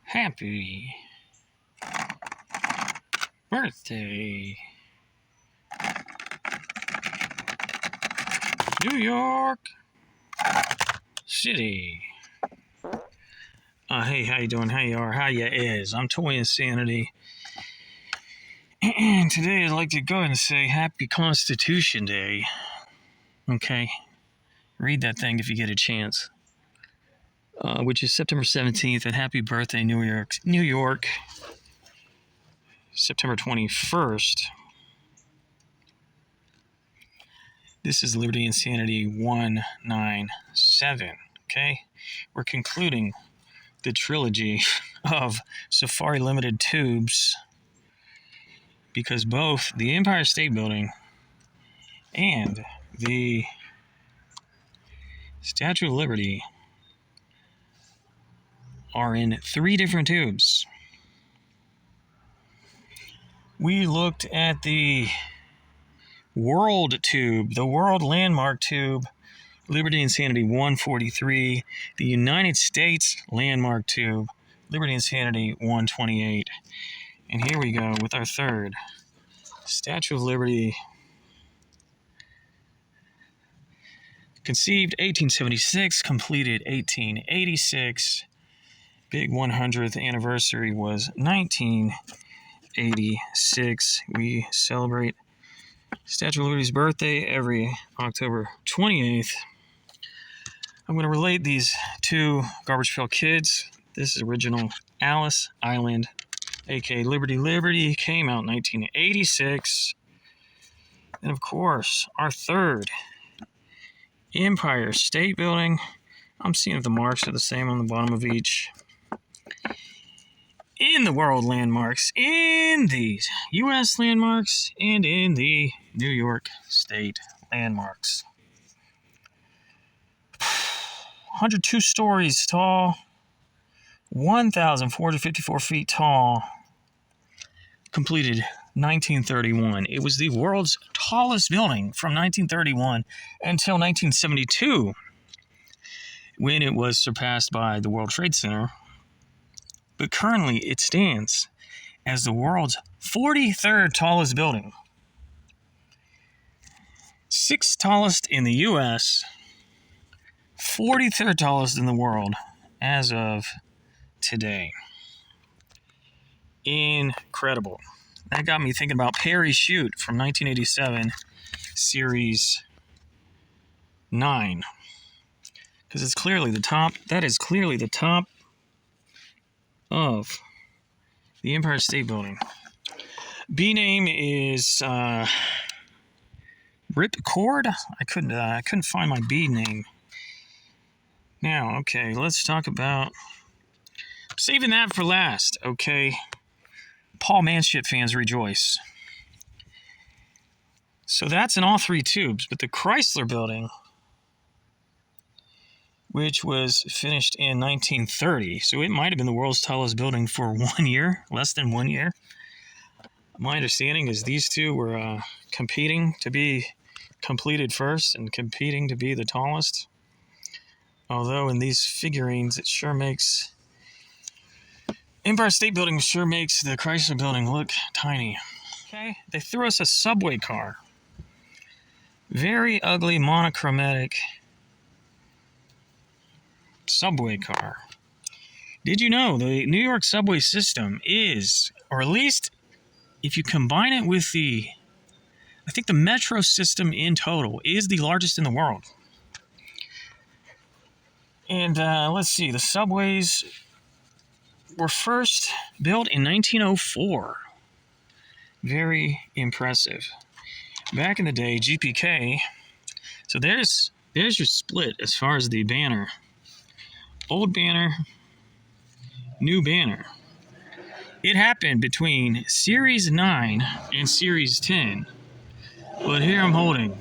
Happy birthday, New York City. Hey, how you doing? How you are? How you is? I'm Toy Insanity. And today I'd like to go ahead and say Happy Constitution Day. Okay? Read that thing if you get a chance. Which is September 17th, and happy birthday, New York. September 21st. This is Liberty Insanity 197. Okay? We're concluding the trilogy of Safari Limited Toobs because both the Empire State Building and the Statue of Liberty are in 3 different tubes. We looked at the World Tube, the World Landmark Tube, Liberty Insanity 143, the United States Landmark Tube, Liberty Insanity 128. And here we go with our third, Statue of Liberty, conceived 1876, completed 1886. Big 100th anniversary was 1986. We celebrate Statue of Liberty's birthday every October 28th. I'm going to relate these 2 Garbage Pail Kids. This is original Alice Island, aka Liberty. Liberty came out in 1986. And of course, our third, Empire State Building. I'm seeing if the marks are the same on the bottom of each. In the world landmarks, in the U.S. landmarks, and in the New York State landmarks. 102 stories tall, 1,454 feet tall, completed 1931. It was the world's tallest building from 1931 until 1972, when it was surpassed by the World Trade Center. But currently, it stands as the world's 43rd tallest building. 6th tallest in the U.S., 43rd tallest in the world as of today. Incredible. That got me thinking about Perry Chute from 1987, Series 9. Because it's clearly the top. That is clearly the top of the Empire State Building. B name is Ripcord. I couldn't find my B name. Now, okay, let's talk about saving that for last. Okay, Paul Manship fans rejoice. So that's in all 3 tubes, but the Chrysler Building, which was finished in 1930. So it might have been the world's tallest building for 1 year, less than 1 year. My understanding is these 2 were competing to be completed first and competing to be the tallest. Although in these figurines, it sure makes Empire State Building sure makes the Chrysler Building look tiny. Okay, they threw us a subway car. Very ugly, monochromatic subway car. Did you know the New York subway system is, or at least if you combine it with I think the metro system in total is the largest in the world. And let's see, the subways were first built in 1904. Very impressive. Back in the day, GPK. So there's your split as far as the banner. Old banner, new banner. It happened between Series 9 and Series 10. But here I'm holding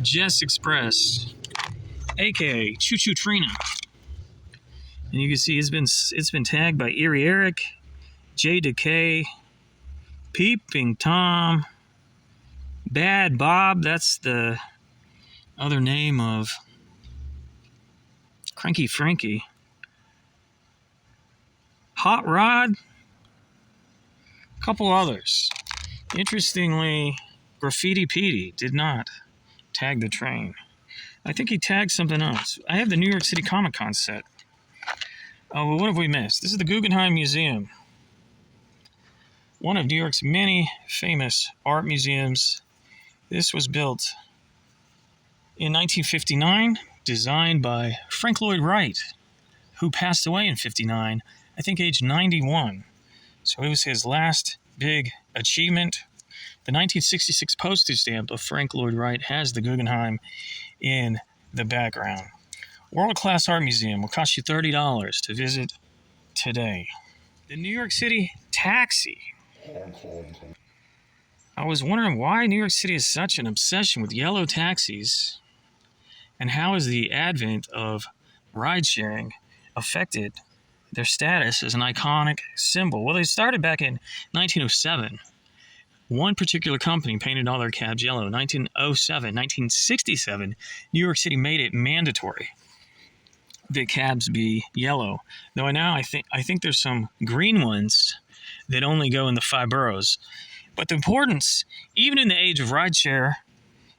Jess Express, aka Choo Choo Trina. And you can see it's been tagged by Erie Eric, J Decay, Peeping Tom, Bad Bob, that's the other name of Cranky Frankie. Hot Rod, a couple others. Interestingly, Graffiti Petey did not tag the train. I think he tagged something else. I have the New York City Comic Con set. Oh, well, what have we missed? This is the Guggenheim Museum, one of New York's many famous art museums. This was built in 1959, designed by Frank Lloyd Wright, who passed away in 59, I think age 91. So it was his last big achievement. The 1966 postage stamp of Frank Lloyd Wright has the Guggenheim in the background. World-class art museum will cost you $30 to visit today. The New York City taxi. I was wondering why New York City has such an obsession with yellow taxis, and how has the advent of ride-sharing affected their status as an iconic symbol. Well, they started back in 1907. One particular company painted all their cabs yellow. 1907, 1967, New York City made it mandatory that cabs be yellow. Though now I think there's some green ones that only go in the 5 boroughs. But the importance, even in the age of rideshare,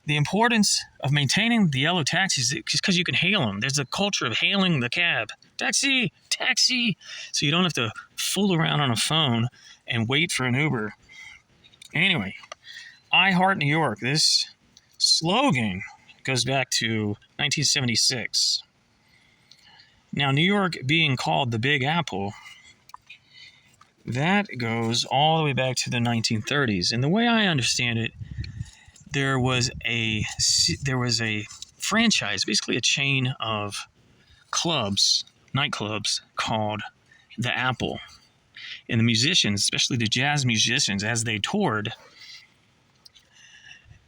the importance of maintaining the yellow taxis is because you can hail them. There's a culture of hailing the cab. Taxi, taxi. So you don't have to fool around on a phone and wait for an Uber. Anyway, I Heart New York. This slogan goes back to 1976. Now, New York being called the Big Apple, that goes all the way back to the 1930s. And the way I understand it, there was a franchise, basically a chain of clubs, nightclubs, called the Apple. And the musicians, especially the jazz musicians, as they toured,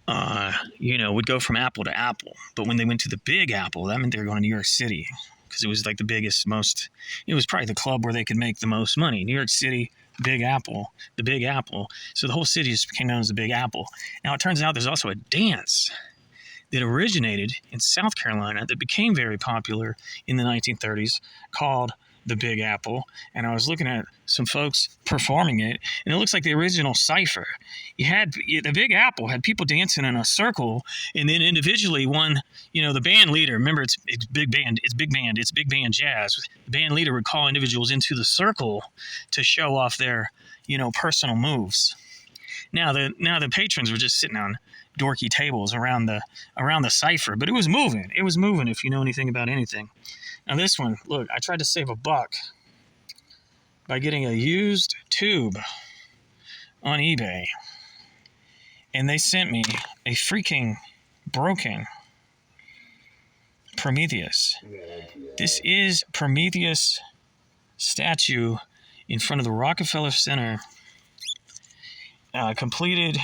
would go from Apple to Apple. But when they went to the Big Apple, that meant they were going to New York City, because it was like the biggest, it was probably the club where they could make the most money. New York City, Big Apple, the Big Apple. So the whole city just became known as the Big Apple. Now, it turns out there's also a dance that originated in South Carolina that became very popular in the 1930s called the Big Apple. And I was looking at some folks performing it, and it looks like the original cipher. The Big Apple had people dancing in a circle, and then individually the band leader, remember it's big band jazz. The band leader would call individuals into the circle to show off their, personal moves. Now the patrons were just sitting on dorky tables around the cipher, but it was moving. It was moving if you know anything about anything. Now this one, look, I tried to save $1 by getting a used Toob on eBay, and they sent me a freaking broken Prometheus. This is Prometheus statue in front of the Rockefeller Center, completed,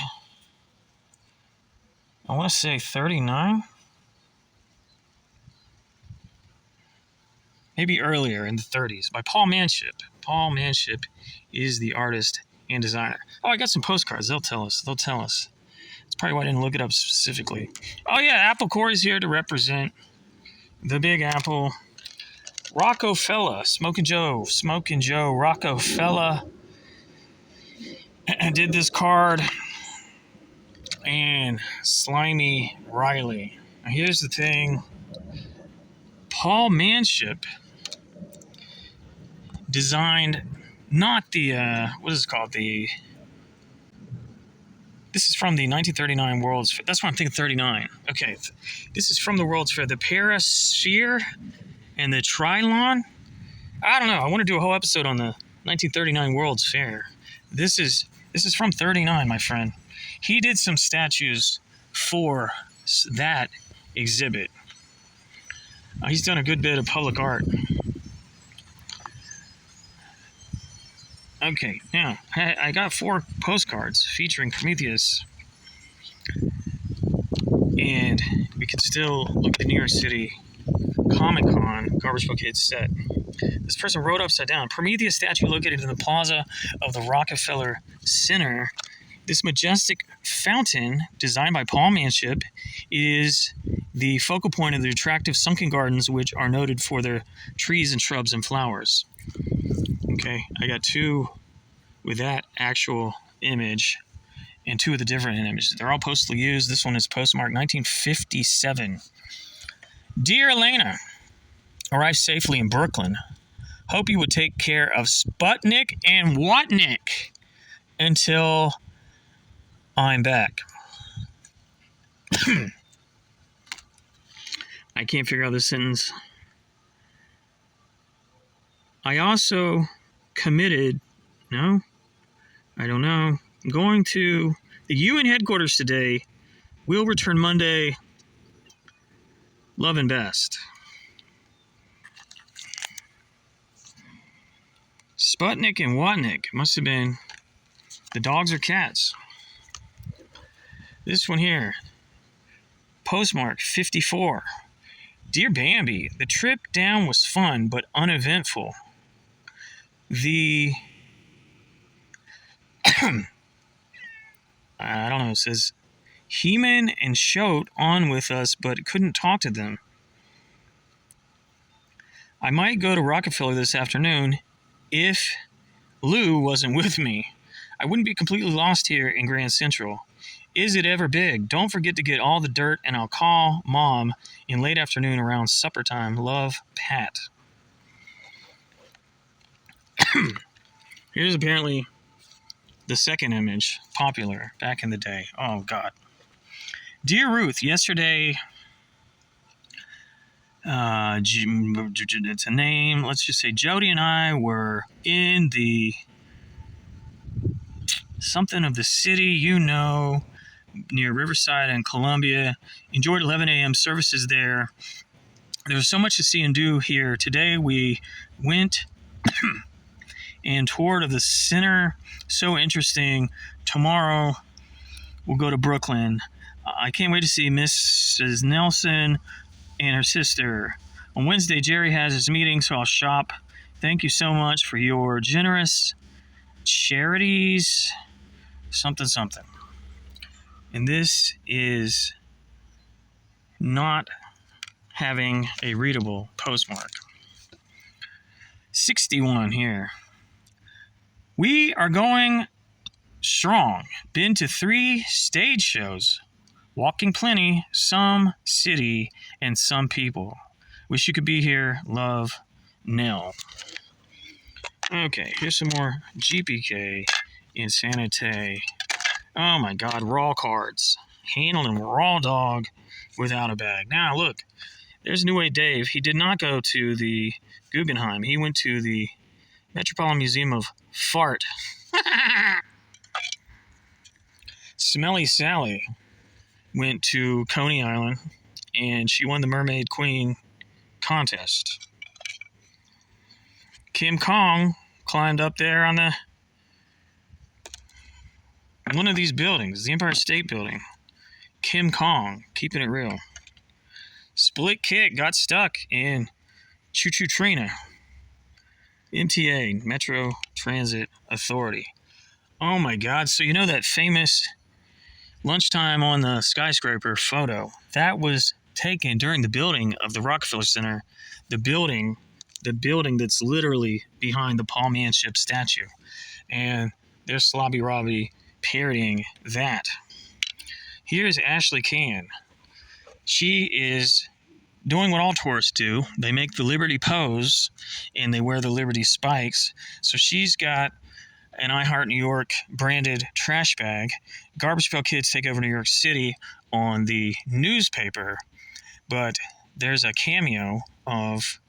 I want to say 39? Maybe earlier, in the 30s, by Paul Manship. Paul Manship is the artist and designer. Oh, I got some postcards. They'll tell us. That's probably why I didn't look it up specifically. Oh, yeah, Apple Corey's here to represent the Big Apple. Rockefeller, Smokin' Joe, Rockefeller. I did this card. And Slimy Riley. Now, here's the thing. Paul Manship designed not the, what is it called? This is from the 1939 World's Fair. That's what I'm thinking, 39. Okay, this is from the World's Fair. The Parasphere and the Trilon. I don't know. I want to do a whole episode on the 1939 World's Fair. This is from 39, my friend. He did some statues for that exhibit. He's done a good bit of public art. Okay, now, I got 4 postcards featuring Prometheus. And we can still look at the New York City Comic-Con Garbage Bucket set. This person wrote upside down, Prometheus statue located in the plaza of the Rockefeller Center. This majestic fountain, designed by Paul Manship, is the focal point of the attractive sunken gardens, which are noted for their trees and shrubs and flowers. Okay, I got two with that actual image and two of the different images. They're all postally used. This one is postmarked 1957. Dear Elena, arrived safely in Brooklyn. Hope you would take care of Sputnik and Whatnik until I'm back. I can't figure out this sentence. I also committed, no, I don't know. I'm going to the UN headquarters today. We'll return Monday. Love and best. Sputnik and Whatnik must have been the dogs or cats. This one here, postmark 54. Dear Bambi, the trip down was fun but uneventful. I don't know, it says He-Man and Shote on with us but couldn't talk to them. I might go to Rockefeller this afternoon if Lou wasn't with me. I wouldn't be completely lost here in Grand Central. Is it ever big? Don't forget to get all the dirt, and I'll call Mom in late afternoon around supper time. Love, Pat. Here's apparently the second image, popular back in the day. Oh, God. Dear Ruth, yesterday, it's a name. Let's just say Jody and I were in the something of the city, you know, near Riverside and Columbia. Enjoyed 11 a.m. services there. There was so much to see and do here. Today we went and toured of the center. So interesting. Tomorrow we'll go to Brooklyn. I can't wait to see Mrs. Nelson and her sister. On Wednesday, Jerry has his meeting, so I'll shop. Thank you so much for your generous charities. Something. And this is not having a readable postmark. 61 here. We are going strong. Been to 3 stage shows. Walking plenty, some city, and some people. Wish you could be here. Love, Nell. Okay, here's some more GPK Insanity. Oh my God, raw cards. Handling raw dog without a bag. Now look, there's New Way Dave. He did not go to the Guggenheim. He went to the Metropolitan Museum of Fart. Smelly Sally went to Coney Island, and she won the Mermaid Queen contest. Kim Kong climbed up there on one of these buildings, the Empire State Building. Kim Kong, keeping it real. Split Kick got stuck in Choo Choo Trina. MTA, Metro Transit Authority. Oh my God, so you know that famous lunchtime on the skyscraper photo? That was taken during the building of the Rockefeller Center, the building that's literally behind the Paul Manship statue. And there's Slobby Robbie parodying that. Here's Ashley Can. She is doing what all tourists do. They make the Liberty pose, and they wear the Liberty spikes. So she's got an I Heart New York branded trash bag. Garbage Pail Kids take over New York City on the newspaper, but there's a cameo of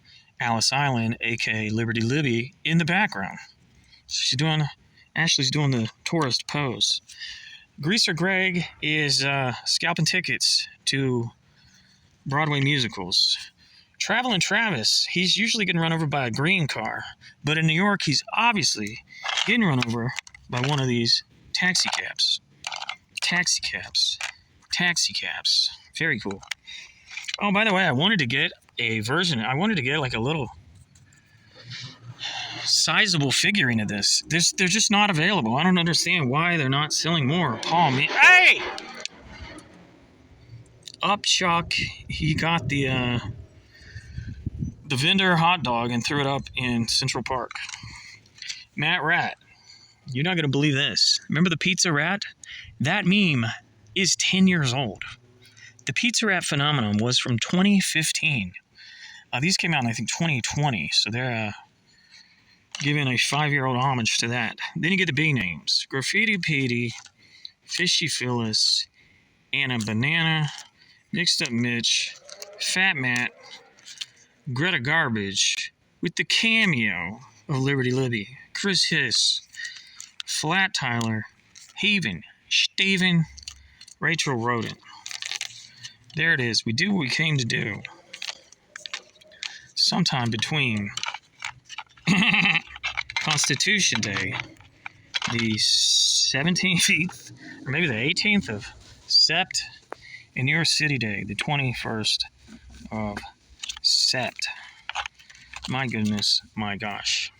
Alice Island, aka Liberty Libby, in the background. So Ashley's doing the tourist pose. Greaser Greg is scalping tickets to Broadway musicals. Traveling Travis, he's usually getting run over by a green car, but in New York, he's obviously getting run over by one of these taxi cabs. Very cool. Oh, by the way, I wanted to get like a little sizable figurine of this. They're just not available. I don't understand why they're not selling more. Hey! Upchuck, he got the vendor hot dog and threw it up in Central Park. Matt Rat. You're not going to believe this. Remember the Pizza Rat? That meme is 10 years old. The Pizza Rat phenomenon was from 2015. These came out in, I think, 2020, so they're giving a 5-year-old homage to that. Then you get the big names. Graffiti Petey, Fishy Phyllis, Anna Banana, Mixed Up Mitch, Fat Matt, Greta Garbage, with the cameo of Liberty Libby, Chris Hiss, Flat Tyler, Haven, Steven, Rachel Rodent. There it is. We do what we came to do. Sometime between Constitution Day, the 17th, or maybe the 18th of Sept, and New York City Day, the 21st of Sept. My goodness, my gosh.